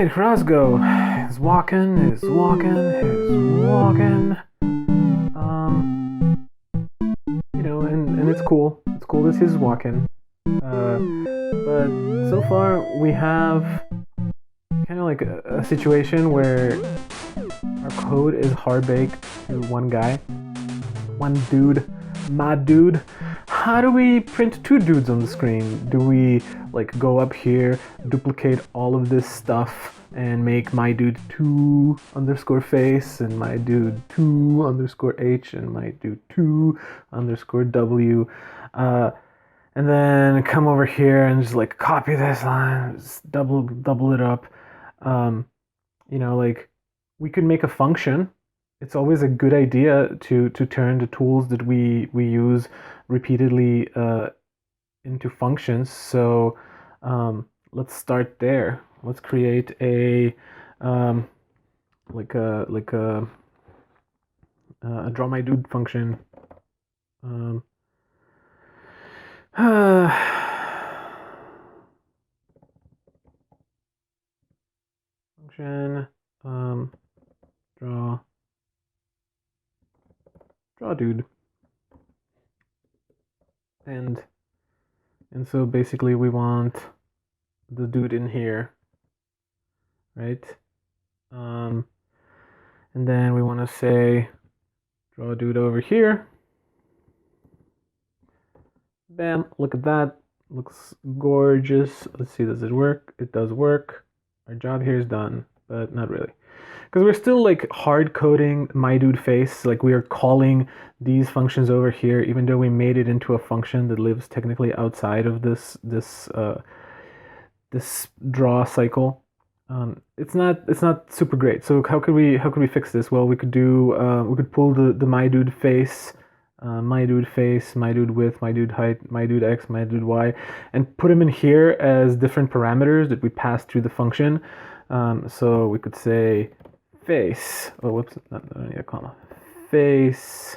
Alright, Roscoe is walking, is walking, is walking. And it's cool. It's cool that he's walking. But so far we have kind of like a situation where our code is hard-baked to one guy, one dude, my dude. How do we print two dudes on the screen? Do we like go up here, duplicate all of this stuff and make my dude 2 underscore face and my dude 2 underscore H and my dude 2 underscore W, and then come over here and just like copy this line, just double it up. Like we could make a function. It's always a good idea to turn the tools that we use repeatedly into functions. So let's start there. Let's create a draw my dude function. Function draw dude. And so basically we want the dude in here, right? And then we want to say draw dude over here. Bam, look at that. Looks gorgeous. Let's see, does it work? It does work. Our job here is done, but not really. Because we're still like hard coding my dude face. Like we are calling these functions over here, even though we made it into a function that lives technically outside of this draw cycle. It's not super great. So how could we fix this? Well, we could pull the my dude face, my dude face, my dude width, my dude height, my dude X, my dude Y, and put them in here as different parameters that we pass through the function. So we could say face. Oh, whoops! I don't need a comma. Face.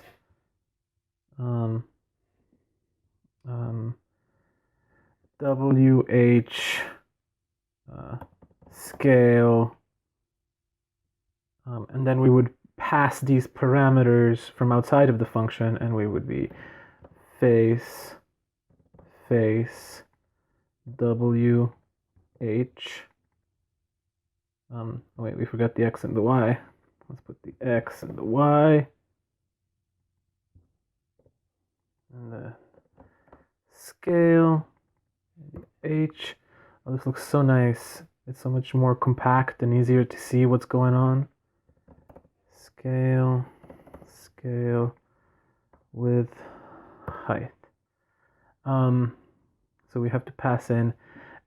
WH scale, and then we would pass these parameters from outside of the function, and we would be face WH. Wait, we forgot the X and the Y. Let's put the X and the Y. And the scale, the H. Oh, this looks so nice. It's so much more compact and easier to see what's going on. Scale, width, height. So we have to pass in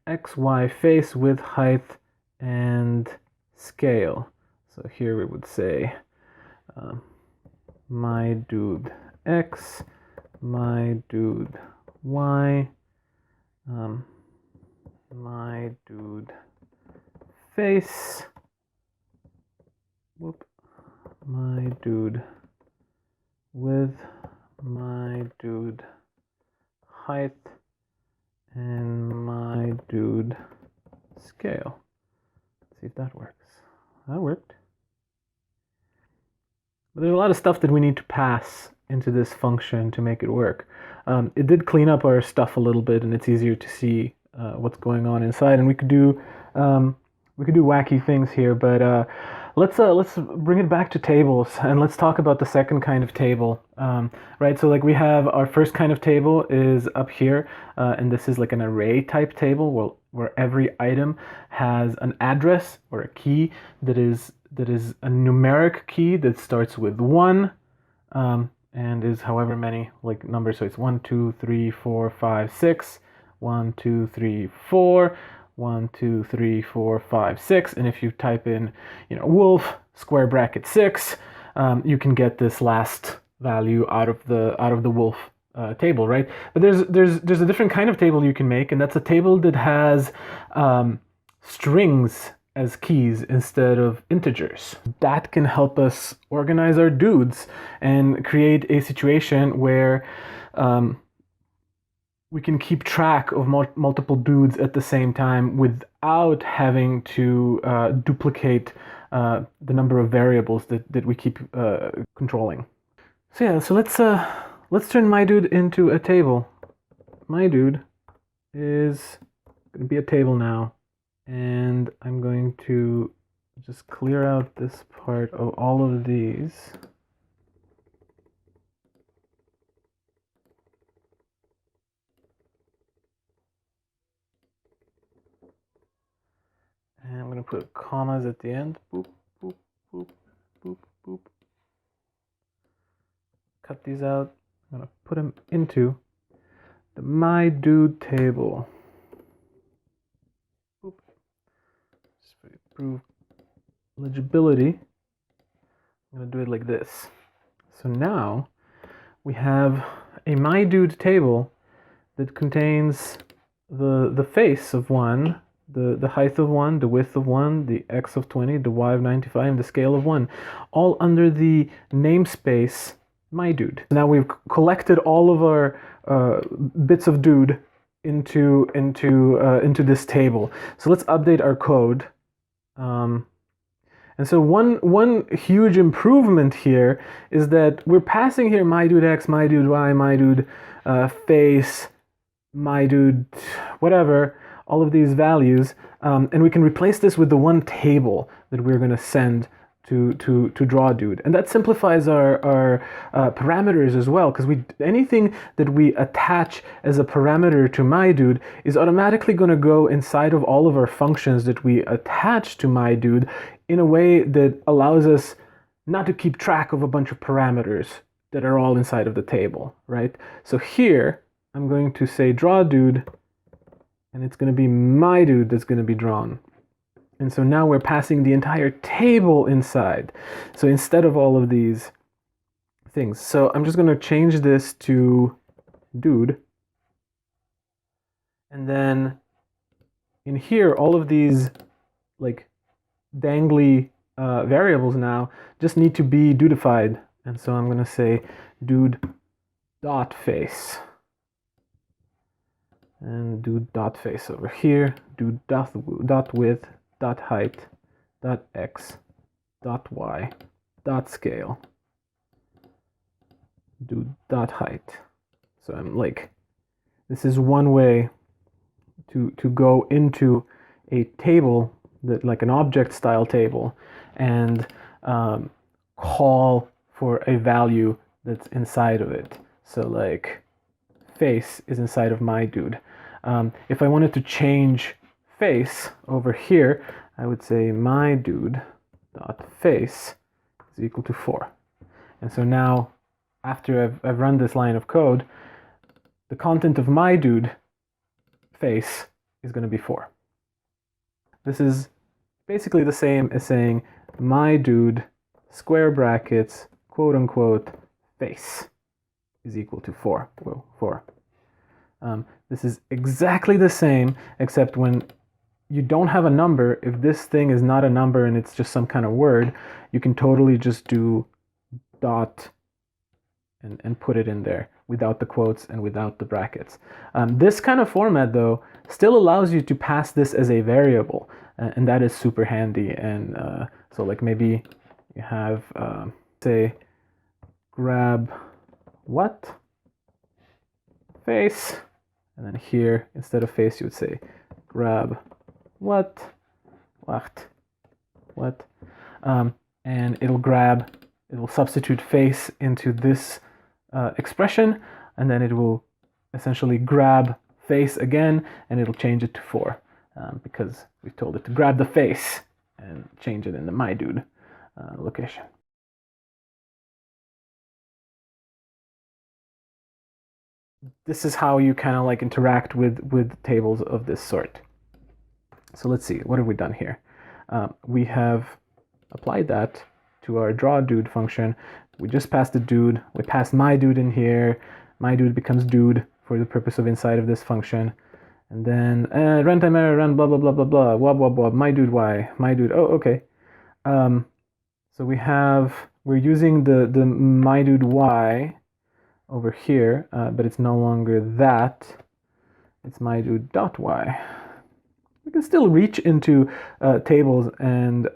X, Y, face, width, height, and scale. So here we would say my dude X, my dude Y, my dude face, my dude width, my dude height, and my dude scale. Let's see if that works. That worked. But there's a lot of stuff that we need to pass into this function to make it work. It did clean up our stuff a little bit, and it's easier to see what's going on inside. And we could do wacky things here, but let's bring it back to tables, and let's talk about the second kind of table. Right, so like we have our first kind of table is up here, and this is like an array type table where every item has an address or a key that is a numeric key that starts with 1, and is however many like numbers. So it's 1, 2, 3, 4, 5, 6, 1, 2, 3, 4, 1, 2, 3, 4, 5, 6, and if you type in, wolf square bracket 6, you can get this last value out of the wolf table, right? But there's a different kind of table you can make, and that's a table that has strings as keys instead of integers. That can help us organize our dudes and create a situation where we can keep track of multiple dudes at the same time without having to duplicate the number of variables that we keep controlling. So yeah, so let's turn my dude into a table. My dude is going to be a table now, and I'm going to just clear out this part of all of these. And I'm going to put commas at the end. Boop, boop, boop, boop, boop. Cut these out. I'm going to put them into the my dude table. Boop. Just to improve legibility, I'm going to do it like this. So now we have a my dude table that contains the face of 1, the height of 1, the width of 1, the x of 20, the y of 95, and the scale of 1, all under the namespace my dude. Now we've collected all of our bits of dude into this table. So let's update our code. And so one huge improvement here is that we're passing here my dude x, my dude y, my dude face, my dude whatever, all of these values, and we can replace this with the one table that we're going to send to draw dude, and that simplifies our parameters as well, because anything that we attach as a parameter to my dude is automatically going to go inside of all of our functions that we attach to my dude in a way that allows us not to keep track of a bunch of parameters that are all inside of the table, right? So here I'm going to say draw dude, and it's going to be my dude that's going to be drawn. And so now we're passing the entire table inside. So instead of all of these things. So I'm just going to change this to dude. And then in here, all of these like dangly variables now just need to be dudified. And so I'm going to say dude dot face. And dude dot face over here. Dude dot width. Dot height, dot x, dot y, dot scale, do dot height. So I'm like, this is one way to go into a table, that like an object style table, and call for a value that's inside of it. So like face is inside of my dude. If I wanted to change face over here, I would say my dude dot face is equal to 4. And so now, after I've run this line of code, the content of my dude face is going to be 4. This is basically the same as saying my dude square brackets quote unquote face is equal to 4. Whoa, 4. This is exactly the same, except when you don't have a number, if this thing is not a number and it's just some kind of word, you can totally just do dot and put it in there without the quotes and without the brackets. This kind of format, though, still allows you to pass this as a variable, and that is super handy. And so like maybe you have, say, grab what? Face. And then here, instead of face, you would say grab what, and it'll substitute face into this expression, and then it will essentially grab face again, and it'll change it to 4, because we told it to grab the face and change it in the my dude location. This is how you kind of like interact with tables of this sort. So let's see, what have we done here? We have applied that to our draw dude function. We just passed the dude. We passed my dude in here. My dude becomes dude for the purpose of inside of this function. And then runtime error, run blah blah blah blah blah, wob wob wob, my dude y, my dude. Oh, okay. So we're using the my dude y over here, but it's no longer that. it's myDude.y. We can still reach into tables and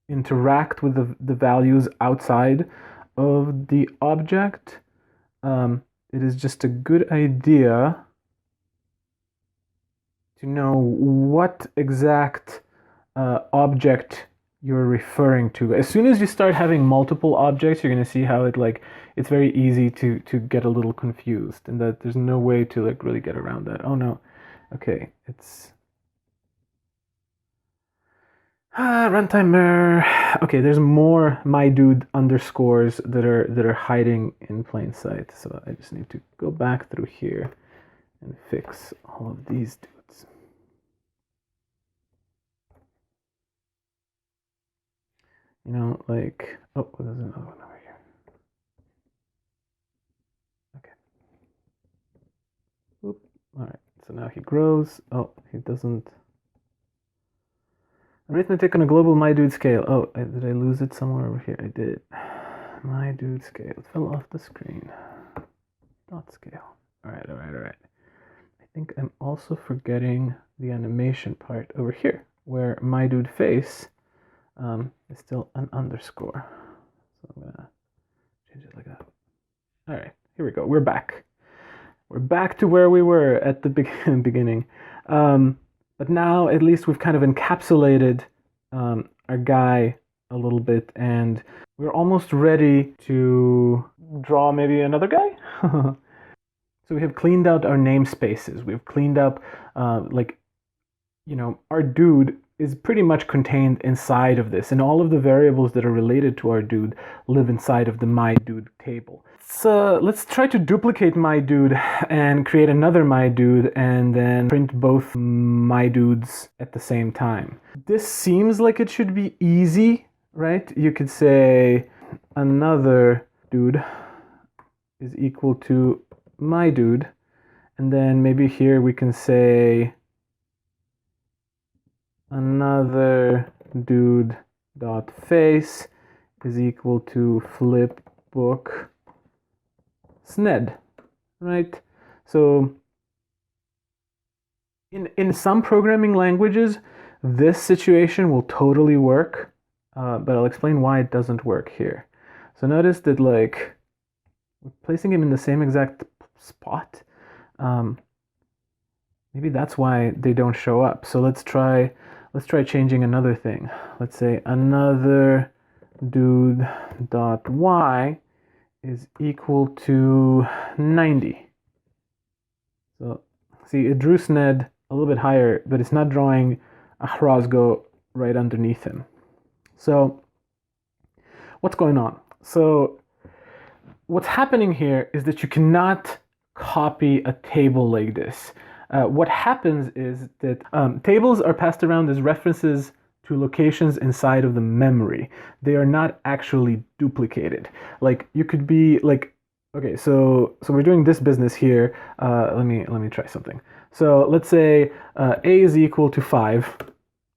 interact with the values outside of the object. It is just a good idea to know what exact object you're referring to. As soon as you start having multiple objects, you're going to see how it's very easy to get a little confused, and that there's no way to really get around that. Oh no. Okay, it's runtime error. Okay, there's more myDude underscores that are hiding in plain sight. So I just need to go back through here and fix all of these dudes. You know, like, oh, there's another one over here. Okay. Oop. All right. So now he grows. Oh, he doesn't. Arithmetic on a global myDude scale. Oh, did I lose it somewhere over here? I did. myDude scale. It fell off the screen. Dot scale. All right. I think I'm also forgetting the animation part over here, where myDude face is still an underscore. So I'm gonna change it like that. All right, here we go. We're back. We're back to where we were at the beginning. But now at least we've kind of encapsulated our guy a little bit, and we're almost ready to draw maybe another guy. So we have cleaned out our namespaces. We've cleaned up, our dude is pretty much contained inside of this, and all of the variables that are related to our dude live inside of the myDude table. So let's try to duplicate myDude and create another myDude and then print both myDudes at the same time. This seems like it should be easy, right? You could say another dude is equal to myDude, and then maybe here we can say another dude dot face is equal to flipbook sned, right? So in some programming languages, this situation will totally work, but I'll explain why it doesn't work here. So notice that we're placing him in the same exact spot. Maybe that's why they don't show up. So let's try changing another thing. Let's say another dude dot y is equal to 90. So see, it drew sned a little bit higher, but it's not drawing a Hrozgo right underneath him. So what's going on? So what's happening here is that you cannot copy a table like this. What happens is that tables are passed around as references to locations inside of the memory. They are not actually duplicated. Like you could be like, okay, so we're doing this business here. Let me try something. So let's say A is equal to 5,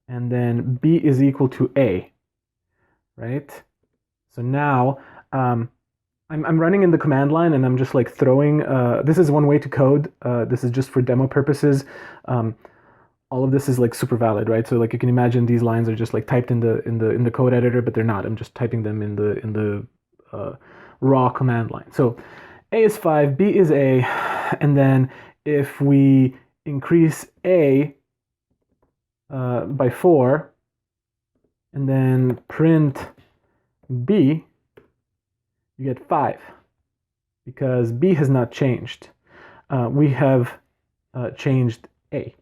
and then B is equal to A, right? So now I'm running in the command line, and I'm just throwing. This is one way to code. This is just for demo purposes. All of this is super valid, right? So you can imagine these lines are just typed in the code editor, but they're not. I'm just typing them in the raw command line. So A is 5, B is A, and then if we increase A by 4, and then print B, you get 5, because B has not changed. We have changed A.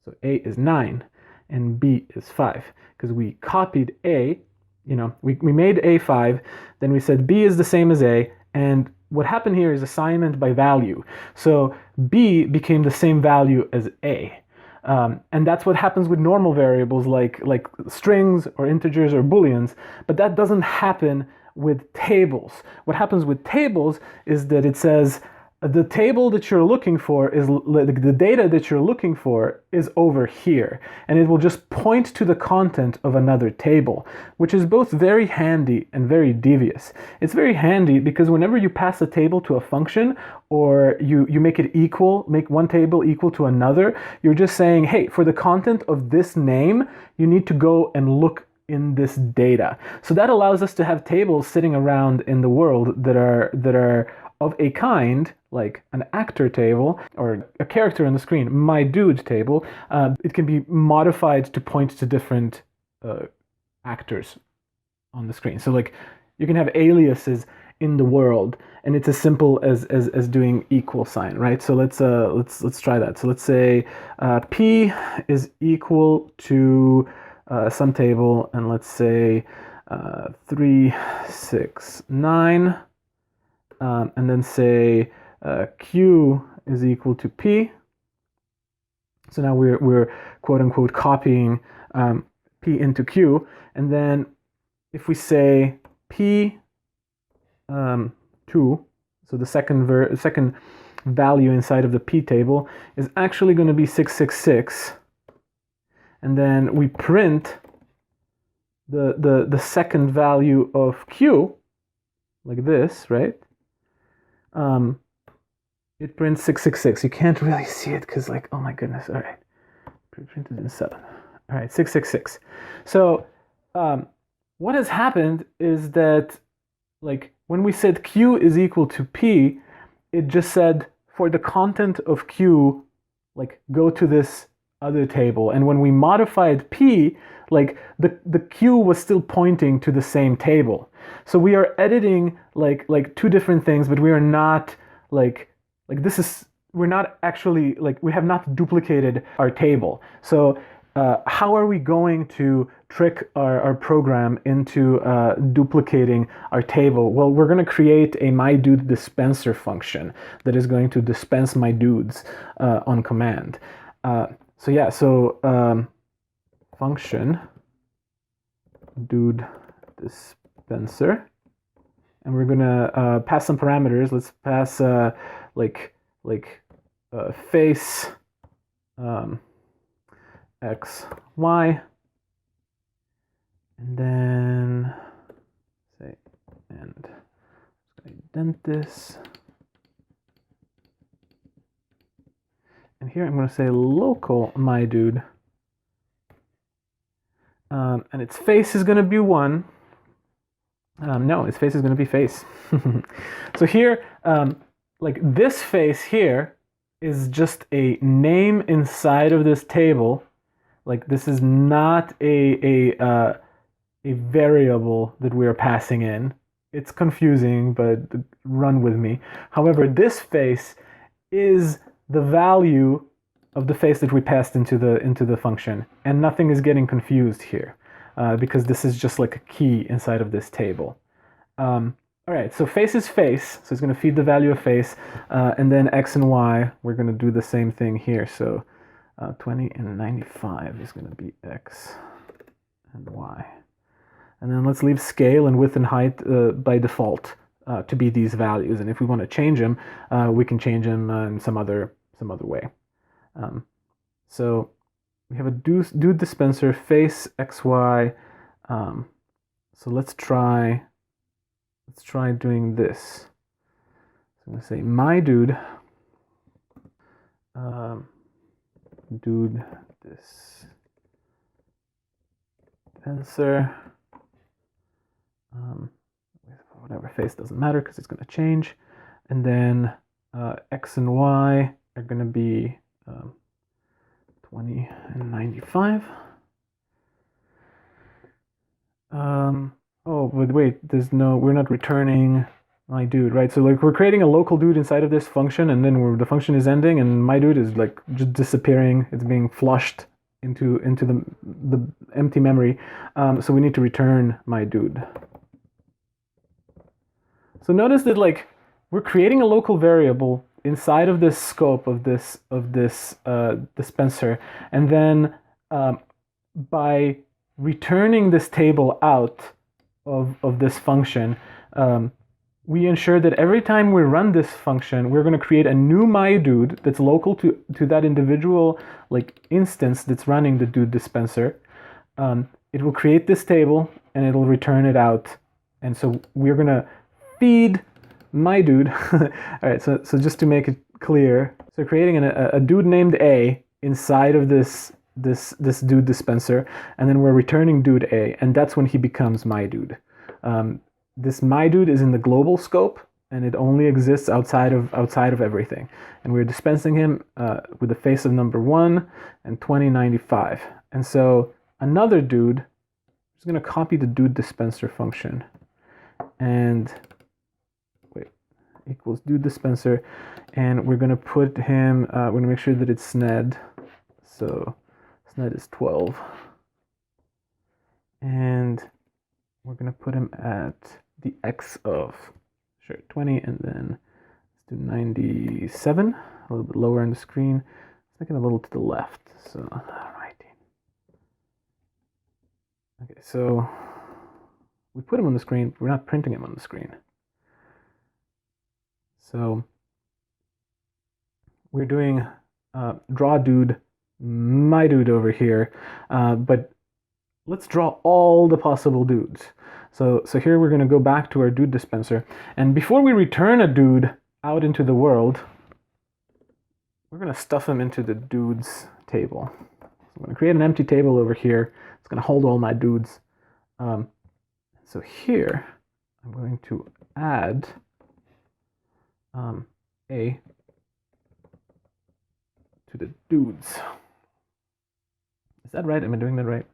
So A is 9 and B is 5, because we copied A, we made A 5, then we said B is the same as A, and what happened here is assignment by value. So B became the same value as A. And that's what happens with normal variables like strings or integers or booleans, but that doesn't happen with tables. What happens with tables is that it says the table that you're looking for is the data that you're looking for is over here, and it will just point to the content of another table, which is both very handy and very devious. It's very handy because whenever you pass a table to a function, or you make it equal, make one table equal to another, you're just saying, hey, for the content of this name, you need to go and look in this data. So that allows us to have tables sitting around in the world that are of a kind, like an actor table or a character on the screen, my dude table. It can be modified to point to different actors on the screen. So like you can have aliases in the world, and it's as simple as doing equal sign, right? So let's try that. So let's say P is equal to some table, and let's say 3, 6, 9. And then say Q is equal to P. So now we're quote unquote copying P into Q. And then if we say P 2, so the second value inside of the P table is actually going to be 666. And then we print the second value of Q like this, right? It prints 666. You can't really see it because, like, oh my goodness. All right, printed in 7. All right, 666. So what has happened is that, like, when we said Q is equal to P, it just said for the content of Q, like, go to this other table. And when we modified P, like, the Q was still pointing to the same table. So we are editing like two different things, but we are not we're not actually, like, we have not duplicated our table. So how are we going to trick our program into duplicating our table? Well, we're going to create a myDude dispenser function that is going to dispense my dudes on command. Function dude dispenser, and we're gonna pass some parameters. Let's pass face x, y, and then say, and indent this, and here I'm going to say local myDude, and its face is going to be 1. No, its face is going to be face. So here, like, this face here is just a name inside of this table. Like, this is not a variable that we are passing in. It's confusing, but run with me. However, this face is the value of the face that we passed into the function, and nothing is getting confused here because this is just like a key inside of this table. All right, so face is face, so it's going to feed the value of face, and then x and y, we're going to do the same thing here. So 20 and 95 is going to be x and y. And then let's leave scale and width and height by default to be these values. And if we want to change them, we can change them in some other way. So we have a dude dispenser, face xy. So let's try doing this. So I'm going to say myDude dude dispenser. Whatever face, doesn't matter because it's going to change. And then x and y are going to be 20 and 95. Oh, but wait, we're not returning myDude, right? So, like, we're creating a local dude inside of this function, and then the function is ending, and myDude is, like, just disappearing. It's being flushed into the empty memory. So we need to return myDude. So notice that, like, we're creating a local variable inside of this scope of this dispenser, and then by returning this table out of this function, we ensure that every time we run this function, we're going to create a new myDude that's local to that individual like instance that's running the dude dispenser. It will create this table and it'll return it out. And so we're going to feed myDude. All right, so just to make it clear, so creating a dude named A inside of this dude dispenser, and then we're returning dude A, and that's when he becomes myDude. This myDude is in the global scope, and it only exists outside of everything. And we're dispensing him with the face of number 1 and 2095. And so another dude is going to copy the dude dispenser function, and equals dude dispenser, and we're going to put him, we're going to make sure that it's SNED. So SNED is 12. And we're going to put him at the X of, 20, and then let's do 97, a little bit lower on the screen. Let's make it a little to the left. So, all right. Okay, so we put him on the screen, but we're not printing him on the screen. So we're doing draw dude, myDude over here, but let's draw all the possible dudes. So here we're going to go back to our dude dispenser, and before we return a dude out into the world, we're going to stuff him into the dudes table. So I'm going to create an empty table over here. It's going to hold all my dudes. So here I'm going to add A to the dudes. Is that right? Am I doing that right?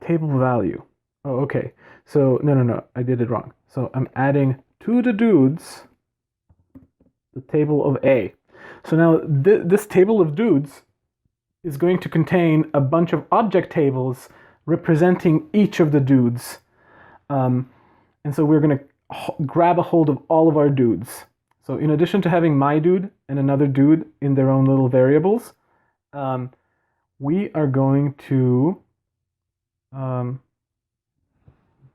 Table value. Oh, okay. So no, I did it wrong. So I'm adding to the dudes the table of A. So now this table of dudes is going to contain a bunch of object tables representing each of the dudes. And so we're going to grab a hold of all of our dudes. So in addition to having myDude and another dude in their own little variables, we are going to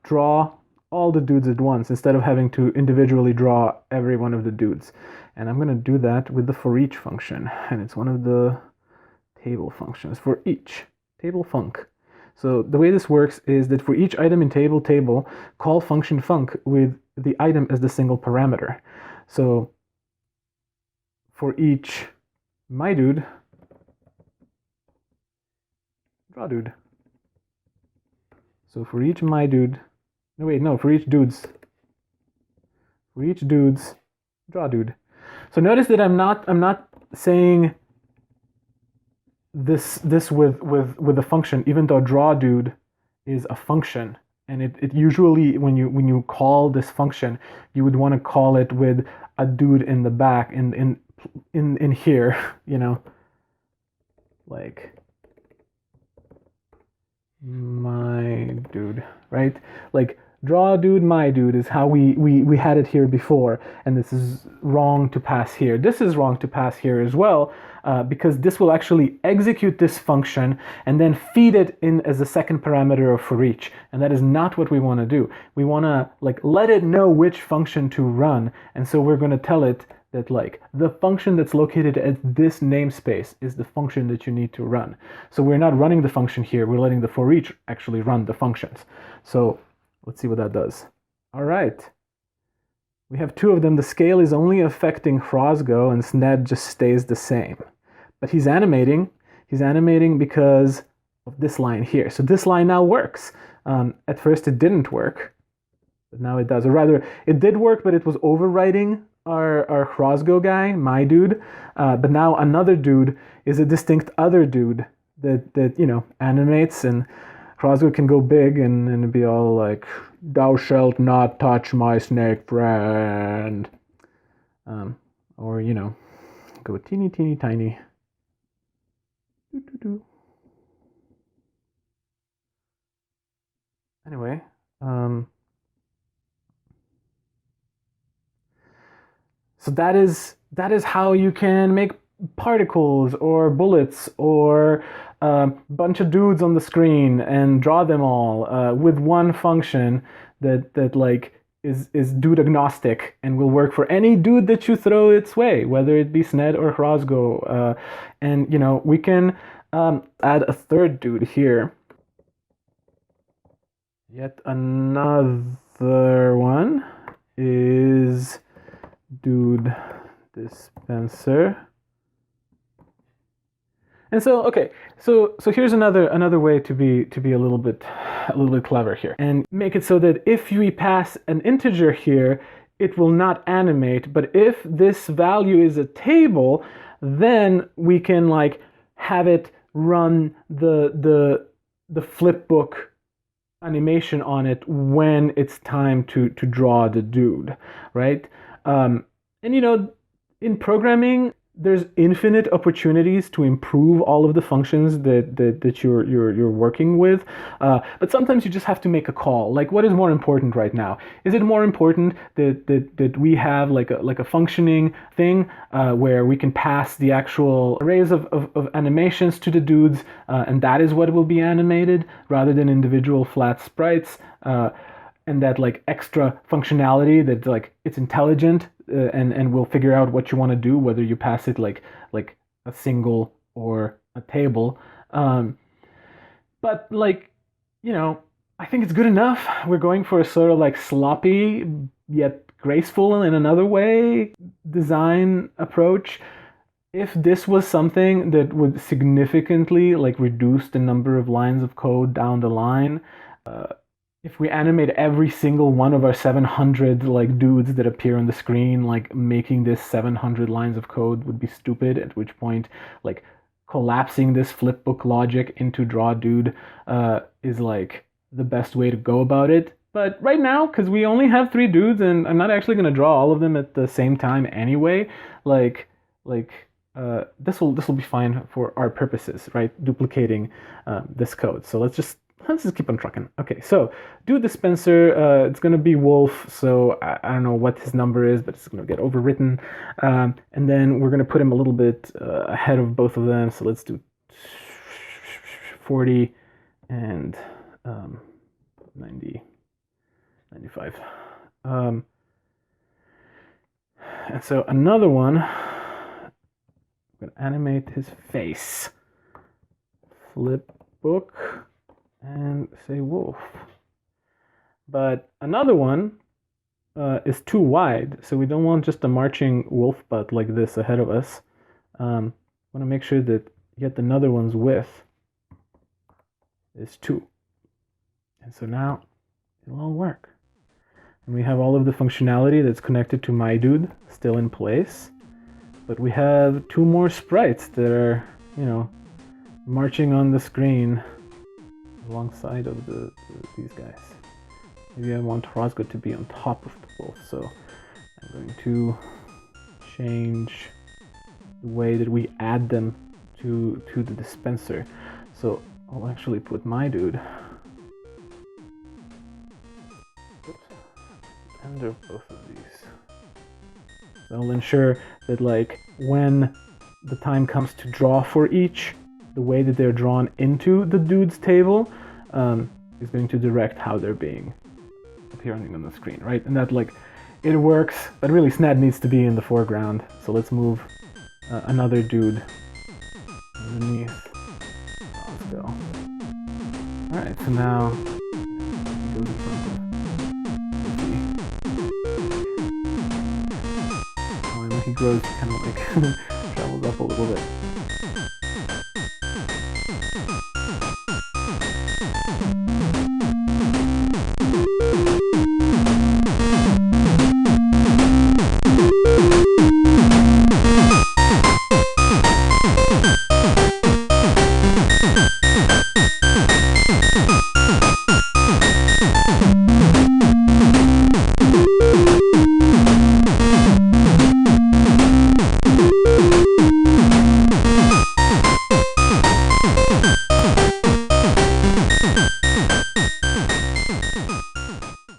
draw all the dudes at once instead of having to individually draw every one of the dudes. And I'm going to do that with the forEach function, and it's one of the table functions. For each table func. So the way this works is that for each item in table, call function func with the item as the single parameter. So for each myDude, draw dude. So for each myDude, for each dudes, draw dude. So notice that I'm not saying this with a function, even though draw dude is a function, and it usually when you call this function, you would want to call it with a dude in the back in here, you know, like myDude, right? Like draw dude, myDude is how we had it here before, and this is wrong to pass here. This is wrong to pass here as well, because this will actually execute this function and then feed it in as a second parameter of forEach, and that is not what we want to do. We want to like let it know which function to run, and so we're going to tell it that like the function that's located at this namespace is the function that you need to run. So we're not running the function here, we're letting the forEach actually run the functions. So let's see what that does. All right, we have two of them. The scale is only affecting Hrosgo, and SNED just stays the same. But he's animating because of this line here. So this line now works. At first it didn't work, but now it does. Or rather, it did work, but it was overwriting our Hrosgo guy, myDude. But now another dude is a distinct other dude that you know, animates, and Hrosgo can go big and be all like, "Thou shalt not touch my snake friend," or you know, go teeny tiny. Anyway, so that is how you can make particles or bullets or a bunch of dudes on the screen and draw them all with one function that like is dude agnostic and will work for any dude that you throw its way, whether it be Sned or Hrozgo. And you know, we can add a third dude here. Yet another one is dude dispenser. And so, okay, so here's another way to be a little bit clever here and make it so that if we pass an integer here, it will not animate. But if this value is a table, then we can like have it run the flipbook animation on it when it's time to draw the dude, right? And you know, in programming, there's infinite opportunities to improve all of the functions that you're working with, but sometimes you just have to make a call. Like, what is more important right now? Is it more important that we have like a functioning thing where we can pass the actual arrays of animations to the dudes, and that is what will be animated, rather than individual flat sprites? And that like extra functionality that like it's intelligent and will figure out what you want to do, whether you pass it like a single or a table. But like, you know, I think it's good enough. We're going for a sort of like sloppy yet graceful in another way design approach. If this was something that would significantly like reduce the number of lines of code down the line, if we animate every single one of our 700 like dudes that appear on the screen, like making this 700 lines of code would be stupid, at which point like collapsing this flipbook logic into draw dude is like the best way to go about it. But right now, because we only have 3 dudes and I'm not actually going to draw all of them at the same time anyway, this will be fine for our purposes, right? Duplicating this code. So let's just keep on trucking. Okay, so dude dispenser, it's gonna be Wolf, so I don't know what his number is, but it's gonna get overwritten. And then we're gonna put him a little bit ahead of both of them, so let's do 40 and 90, 95. And so another one, I'm gonna animate his face. Flip book. And say wolf. But another one is too wide, so we don't want just a marching wolf butt like this ahead of us. Want to make sure that yet another one's width is 2. And so now it'll all work. And we have all of the functionality that's connected to my dude still in place. But we have 2 more sprites that are, you know, marching on the screen alongside of these guys. Maybe I want Hrozgo to be on top of the wolf, so I'm going to change the way that we add them to the dispenser. So I'll actually put my dude under both of these. So I'll ensure that like when the time comes to draw for each, the way that they're drawn into the dude's table is going to direct how they're appearing on the screen, right? And that like, it works, but really Sned needs to be in the foreground. So let's move another dude underneath. Let's go. Alright, so now he goes in front of. Oh, and when he grows, he kind of like travels up a little bit.